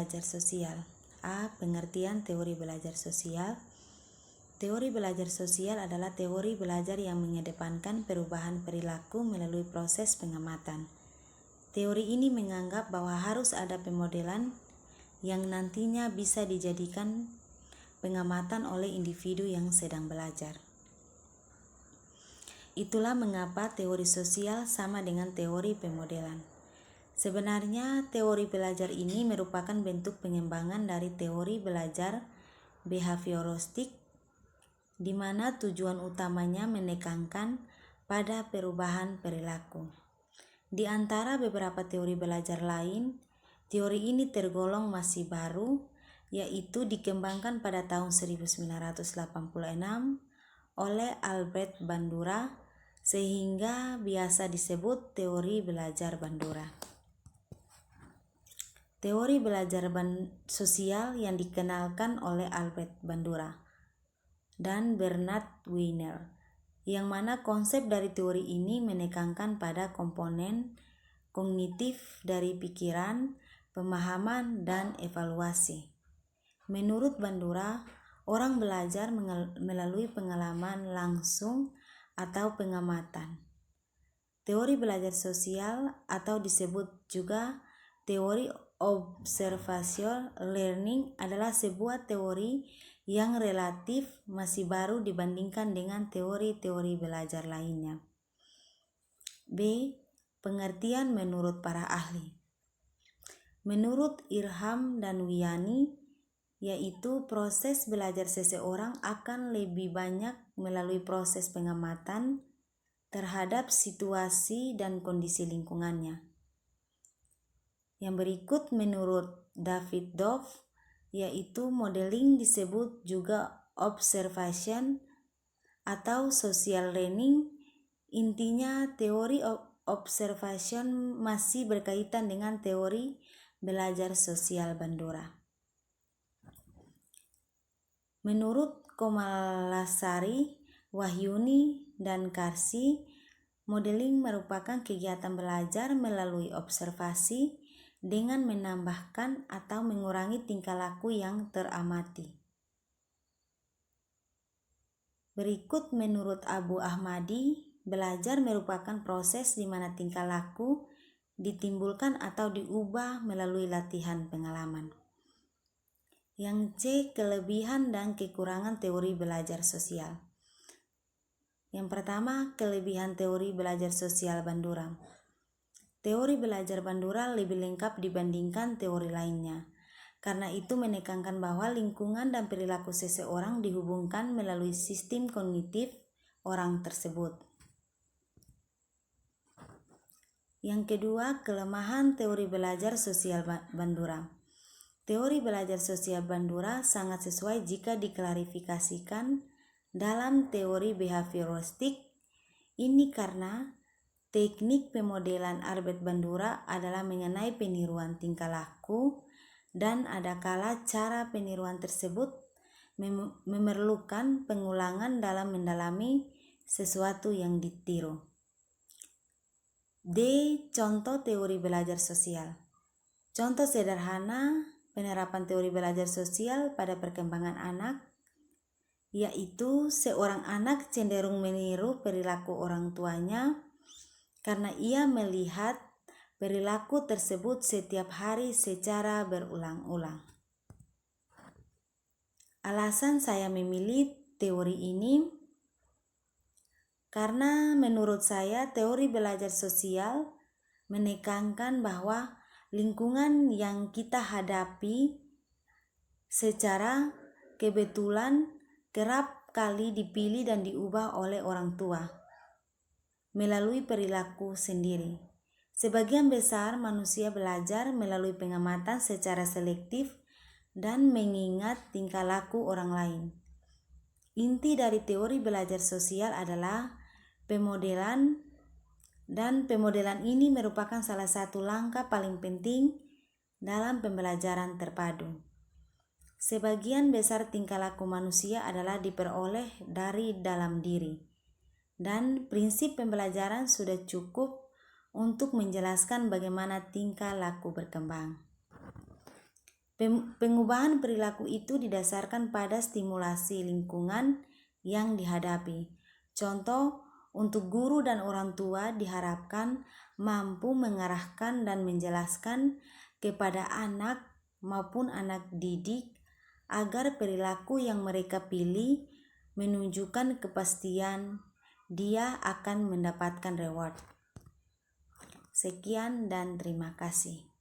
belajar sosial. A. Pengertian teori belajar sosial. Teori belajar sosial adalah teori belajar yang mengedepankan perubahan perilaku melalui proses pengamatan. Teori ini menganggap bahwa harus ada pemodelan yang nantinya bisa dijadikan pengamatan oleh individu yang sedang belajar. Itulah mengapa teori sosial sama dengan teori pemodelan. Sebenarnya teori belajar ini merupakan bentuk pengembangan dari teori belajar behavioristik, di mana tujuan utamanya menekankan pada perubahan perilaku. Di antara beberapa teori belajar lain, teori ini tergolong masih baru, yaitu dikembangkan pada tahun 1986 oleh Albert Bandura, sehingga biasa disebut teori belajar Bandura. Teori belajar sosial yang dikenalkan oleh Albert Bandura dan Bernard Wiener, yang mana konsep dari teori ini menekankan pada komponen kognitif dari pikiran, pemahaman, dan evaluasi. Menurut Bandura, orang belajar melalui pengalaman langsung atau pengamatan. Teori belajar sosial atau disebut juga teori observational learning adalah sebuah teori yang relatif masih baru dibandingkan dengan teori-teori belajar lainnya. B. Pengertian menurut para ahli. Menurut Irham dan Wiyani, yaitu proses belajar seseorang akan lebih banyak melalui proses pengamatan terhadap situasi dan kondisi lingkungannya. Yang berikut menurut David Dove, yaitu modeling disebut juga observation atau social learning. Intinya teori observation masih berkaitan dengan teori belajar sosial Bandura. Menurut Komalasari, Wahyuni, dan Karsi, modeling merupakan kegiatan belajar melalui observasi dengan menambahkan atau mengurangi tingkah laku yang teramati. Berikut menurut Abu Ahmadi, belajar merupakan proses di mana tingkah laku ditimbulkan atau diubah melalui latihan pengalaman. Yang C. Kelebihan dan kekurangan teori belajar sosial. Yang pertama, kelebihan teori belajar sosial Bandura. Teori belajar Bandura lebih lengkap dibandingkan teori lainnya. Karena itu menekankan bahwa lingkungan dan perilaku seseorang dihubungkan melalui sistem kognitif orang tersebut. Yang kedua, kelemahan teori belajar sosial Bandura. Teori belajar sosial Bandura sangat sesuai jika diklarifikasikan dalam teori behavioristik. Ini karena teknik pemodelan Albert Bandura adalah mengenai peniruan tingkah laku, dan adakala cara peniruan tersebut memerlukan pengulangan dalam mendalami sesuatu yang ditiru. D. Contoh teori belajar sosial. Contoh sederhana penerapan teori belajar sosial pada perkembangan anak, yaitu seorang anak cenderung meniru perilaku orang tuanya karena ia melihat perilaku tersebut setiap hari secara berulang-ulang. Alasan saya memilih teori ini karena menurut saya teori belajar sosial menekankan bahwa lingkungan yang kita hadapi secara kebetulan kerap kali dipilih dan diubah oleh orang tua melalui perilaku sendiri. Sebagian besar manusia belajar melalui pengamatan secara selektif dan mengingat tingkah laku orang lain. Inti dari teori belajar sosial adalah pemodelan, dan pemodelan ini merupakan salah satu langkah paling penting dalam pembelajaran terpadu. Sebagian besar tingkah laku manusia adalah diperoleh dari dalam diri. Dan prinsip pembelajaran sudah cukup untuk menjelaskan bagaimana tingkah laku berkembang. Pengubahan perilaku itu didasarkan pada stimulasi lingkungan yang dihadapi. Contoh, untuk guru dan orang tua diharapkan mampu mengarahkan dan menjelaskan kepada anak maupun anak didik agar perilaku yang mereka pilih menunjukkan kepastian dia akan mendapatkan reward. Sekian dan terima kasih.